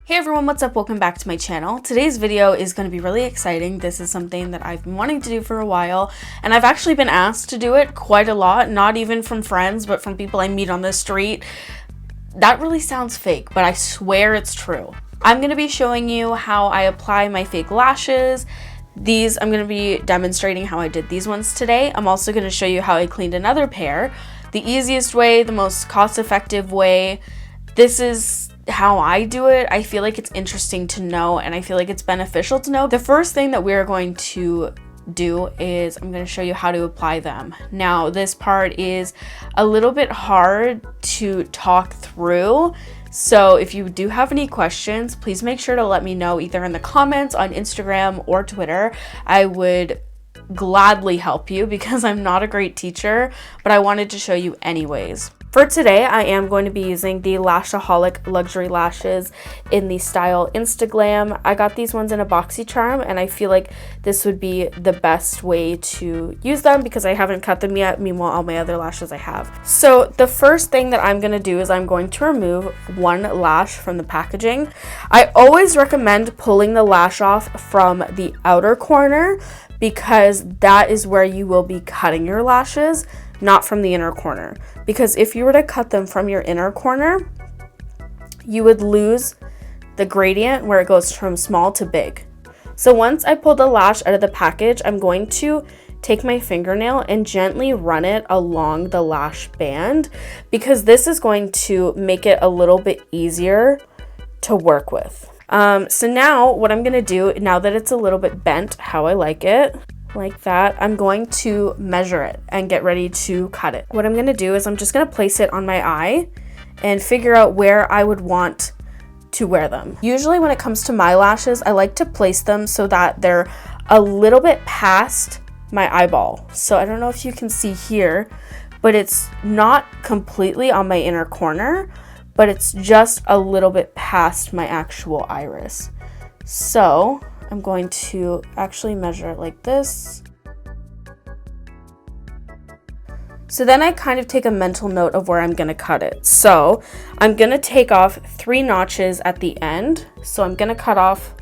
Hey everyone, what's up? Welcome back to my channel. Today's video is going to be really exciting. This is something that I've been wanting to do for a while, and I've actually been asked to do it quite a lot, not even from friends, but from people I meet on the street. That really sounds fake, but I swear it's true. I'm going to be showing you how I apply my fake lashes. I'm going to be demonstrating how I did these ones today. I'm also going to show you how I cleaned another pair. The easiest way, the most cost-effective way. This is how I do it. I feel like it's interesting to know, and I feel like it's beneficial to know. The first thing that we're going to do is I'm going to show you how to apply them. Now, this part is a little bit hard to talk through, so if you do have any questions, please make sure to let me know either in the comments on Instagram or Twitter. I would gladly help you because I'm not a great teacher, but I wanted to show you anyways. For today, I am going to be using the Lashaholic Luxury Lashes in the style Instaglam. I got these ones in a BoxyCharm, and I feel like this would be the best way to use them because I haven't cut them yet. Meanwhile, all my other lashes I have. So the first thing that I'm going to do is I'm going to remove one lash from the packaging. I always recommend pulling the lash off from the outer corner because that is where you will be cutting your lashes, not from the inner corner. Because if you were to cut them from your inner corner, you would lose the gradient where it goes from small to big. So once I pull the lash out of the package, I'm going to take my fingernail and gently run it along the lash band because this is going to make it a little bit easier to work with. So now what I'm going to do, now that it's a little bit bent how I like it, like that, I'm going to measure it and get ready to cut it. What I'm going to do is I'm just going to place it on my eye and figure out where I would want to wear them. Usually when it comes to my lashes, I like to place them so that they're a little bit past my eyeball. So I don't know if you can see here, but it's not completely on my inner corner, but it's just a little bit past my actual iris. So I'm going to actually measure it like this. So then I kind of take a mental note of where I'm going to cut it. So I'm going to take off 3 notches at the end. So I'm going to cut off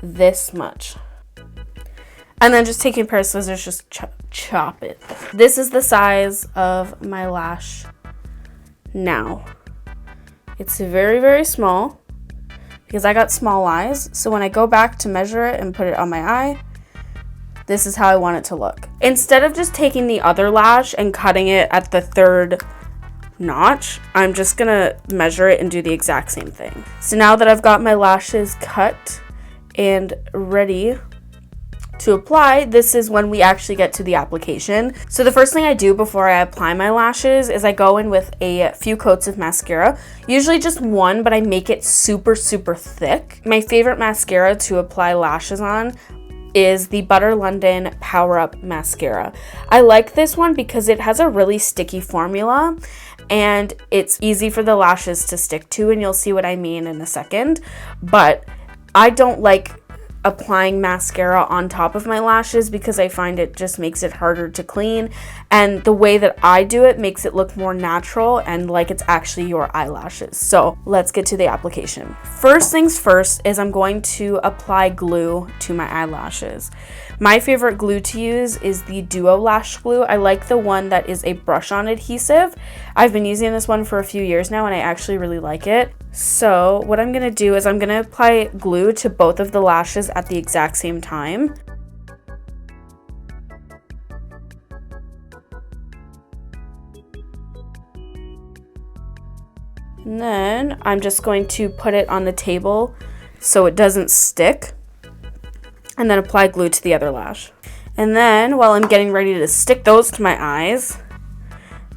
this much. And then just taking a pair of scissors, just chop it. This is the size of my lash now. It's very, very small because I got small eyes. So when I go back to measure it and put it on my eye, this is how I want it to look. Instead of just taking the other lash and cutting it at the 3rd notch, I'm just gonna measure it and do the exact same thing. So now that I've got my lashes cut and ready to apply, this is when we actually get to the application. So the first thing I do before I apply my lashes is I go in with a few coats of mascara, usually just one, but I make it super, super thick. My favorite mascara to apply lashes on is the Butter London Power Up Mascara. I like this one because it has a really sticky formula and it's easy for the lashes to stick to, and you'll see what I mean in a second. But I don't like applying mascara on top of my lashes because I find it just makes it harder to clean, and the way that I do it makes it look more natural and like it's actually your eyelashes. So let's get to the application. First things first is I'm going to apply glue to my eyelashes. My favorite glue to use is the Duo Lash Glue. I like the one that is a brush-on adhesive. I've been using this one for a few years now and I actually really like it. So what I'm going to do is I'm going to apply glue to both of the lashes at the exact same time. And then I'm just going to put it on the table so it doesn't stick, and then apply glue to the other lash. And then while I'm getting ready to stick those to my eyes,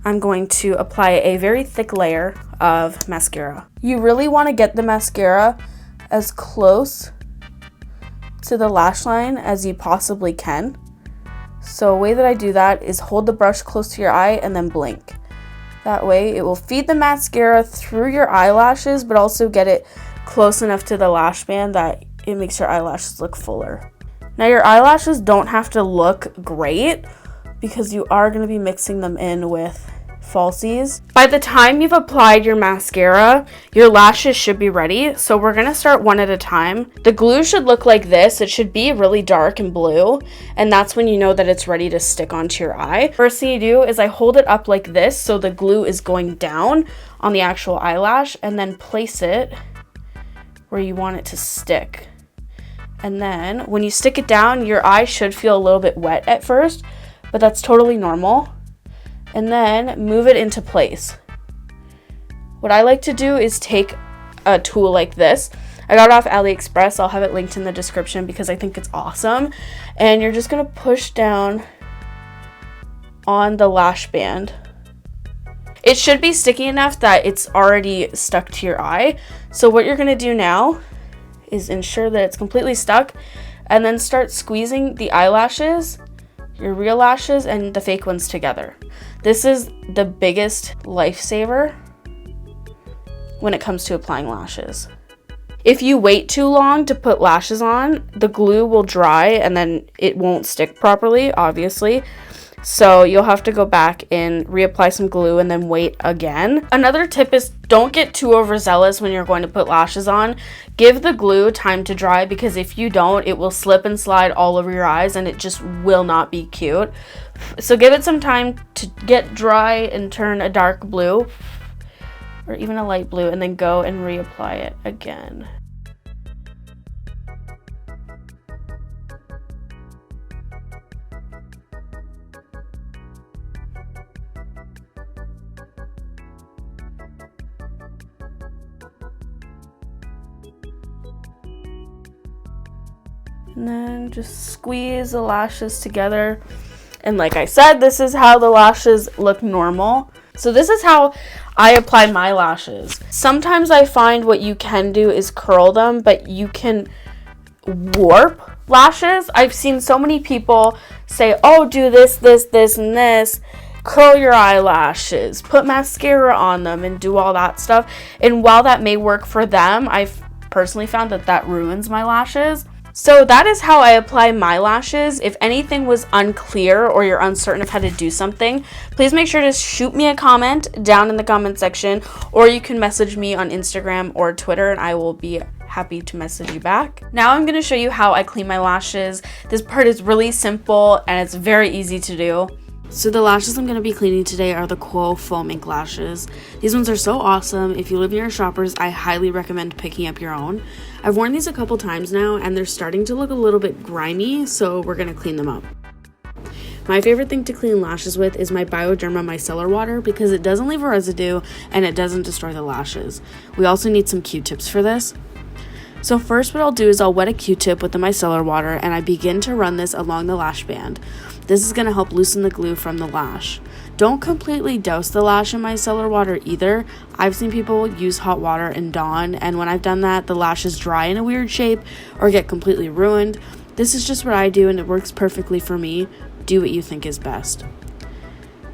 I'm going to apply a very thick layer of mascara. You really want to get the mascara as close to the lash line as you possibly can. So a way that I do that is hold the brush close to your eye and then blink. That way it will feed the mascara through your eyelashes, but also get it close enough to the lash band that it makes your eyelashes look fuller. Now your eyelashes don't have to look great because you are going to be mixing them in with falsies. By the time you've applied your mascara, your lashes should be ready. So we're gonna start one at a time. The glue should look like this. It should be really dark and blue, and that's when you know that it's ready to stick onto your eye. First thing you do is I hold it up like this so the glue is going down on the actual eyelash, and then place it where you want it to stick. And then when you stick it down, your eye should feel a little bit wet at first, but that's totally normal. And then move it into place. What I like to do is take a tool like this. I got it off AliExpress. I'll have it linked in the description because I think it's awesome. And you're just gonna push down on the lash band. It should be sticky enough that it's already stuck to your eye. So what you're gonna do now is ensure that it's completely stuck, and then start squeezing the eyelashes, your real lashes, and the fake ones together. This is the biggest lifesaver when it comes to applying lashes. If you wait too long to put lashes on, the glue will dry and then it won't stick properly, obviously. So you'll have to go back and reapply some glue and then wait again. Another tip is don't get too overzealous when you're going to put lashes on. Give the glue time to dry, because if you don't, it will slip and slide all over your eyes and it just will not be cute. So give it some time to get dry and turn a dark blue or even a light blue, and then go and reapply it again. And then just squeeze the lashes together. And like I said, this is how the lashes look normal. So this is how I apply my lashes. Sometimes I find what you can do is curl them, but you can warp lashes. I've seen so many people say, oh, do this, this, this, and this. Curl your eyelashes, put mascara on them, and do all that stuff. And while that may work for them, I've personally found that that ruins my lashes. So that is how I apply my lashes. If anything was unclear or you're uncertain of how to do something, please make sure to shoot me a comment down in the comment section, or you can message me on Instagram or Twitter and I will be happy to message you back. Now I'm going to show you how I clean my lashes. This part is really simple and it's very easy to do. So the lashes I'm going to be cleaning today are the Quo Foam Ink lashes. These ones are so awesome. If you live near Shoppers, I highly recommend picking up your own. I've worn these a couple times now and they're starting to look a little bit grimy, so we're going to clean them up. My favorite thing to clean lashes with is my Bioderma micellar water, because it doesn't leave a residue and it doesn't destroy the lashes. We also need some Q-tips for this. So first what I'll do is I'll wet a Q-tip with the micellar water and I begin to run this along the lash band. This is going to help loosen the glue from the lash. Don't completely douse the lash in micellar water either. I've seen people use hot water and Dawn, and when I've done that, the lashes dry in a weird shape or get completely ruined. This is just what I do and it works perfectly for me. Do what you think is best.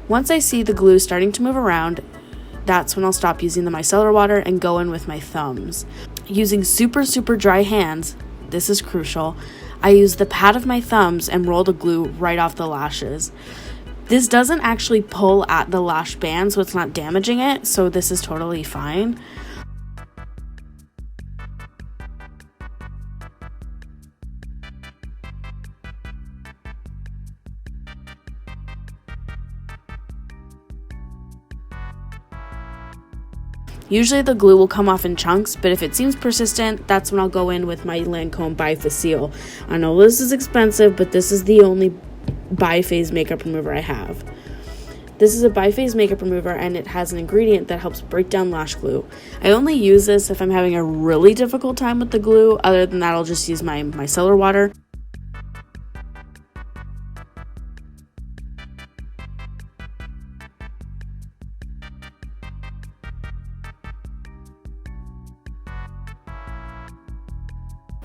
Once I see the glue starting to move around, that's when I'll stop using the micellar water and go in with my thumbs. Using super dry hands, this is crucial, I use the pad of my thumbs and roll the glue right off the lashes. This doesn't actually pull at the lash band, so it's not damaging it, so this is totally fine. Usually the glue will come off in chunks, but if it seems persistent, that's when I'll go in with my Lancome Bifacil. I know this is expensive, but this is the only biphase makeup remover I have. This is a biphase makeup remover and it has an ingredient that helps break down lash glue. I only use this if I'm having a really difficult time with the glue. Other than that, I'll just use my micellar water.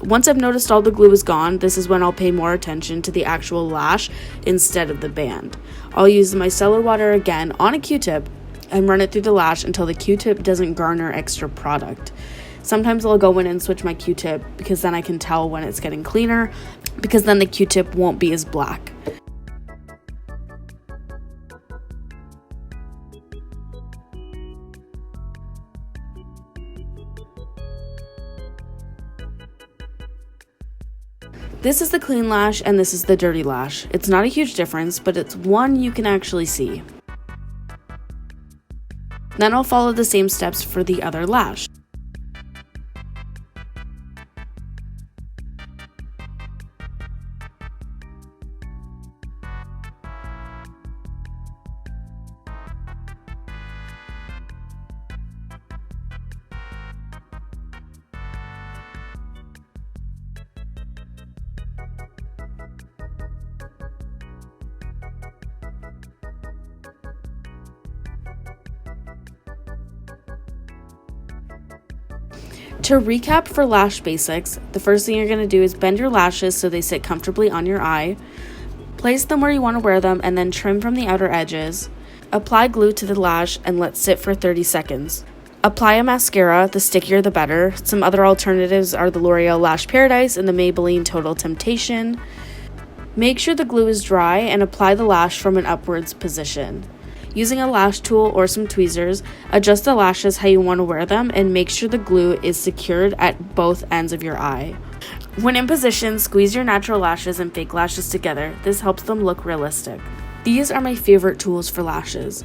Once I've noticed all the glue is gone, this is when I'll pay more attention to the actual lash instead of the band. I'll use the micellar water again on a Q-tip and run it through the lash until the Q-tip doesn't garner extra product. Sometimes I'll go in and switch my Q-tip because then I can tell when it's getting cleaner, because then the Q-tip won't be as black. This is the clean lash and this is the dirty lash. It's not a huge difference, but it's one you can actually see. Then I'll follow the same steps for the other lash. To recap for lash basics, the first thing you're going to do is bend your lashes so they sit comfortably on your eye. Place them where you want to wear them and then trim from the outer edges. Apply glue to the lash and let sit for 30 seconds. Apply a mascara, the stickier the better. Some other alternatives are the L'Oreal Lash Paradise and the Maybelline Total Temptation. Make sure the glue is dry and apply the lash from an upwards position. Using a lash tool or some tweezers, adjust the lashes how you want to wear them and make sure the glue is secured at both ends of your eye. When in position, squeeze your natural lashes and fake lashes together. This helps them look realistic. These are my favorite tools for lashes.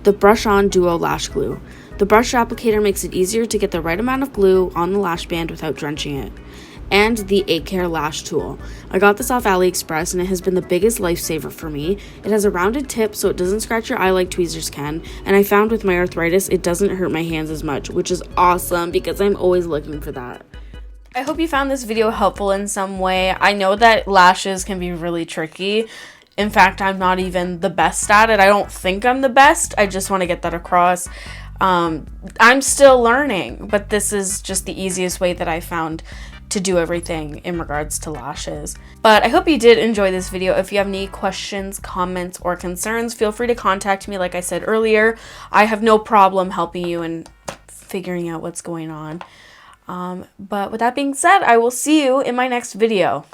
The Brush On Duo Lash Glue. The brush applicator makes it easier to get the right amount of glue on the lash band without drenching it. And the 8Care Lash Tool. I got this off AliExpress and it has been the biggest lifesaver for me. It has a rounded tip so it doesn't scratch your eye like tweezers can, and I found with my arthritis it doesn't hurt my hands as much, which is awesome because I'm always looking for that. I hope you found this video helpful in some way. I know that lashes can be really tricky. In fact, I'm not even the best at it. I don't think I'm the best. I just want to get that across. I'm still learning, but this is just the easiest way that I found to do everything in regards to lashes. But I hope you did enjoy this video. If you have any questions, comments, or concerns, feel free to contact me. Like I said earlier, I have no problem helping you and figuring out what's going on. But with that being said, I will see you in my next video.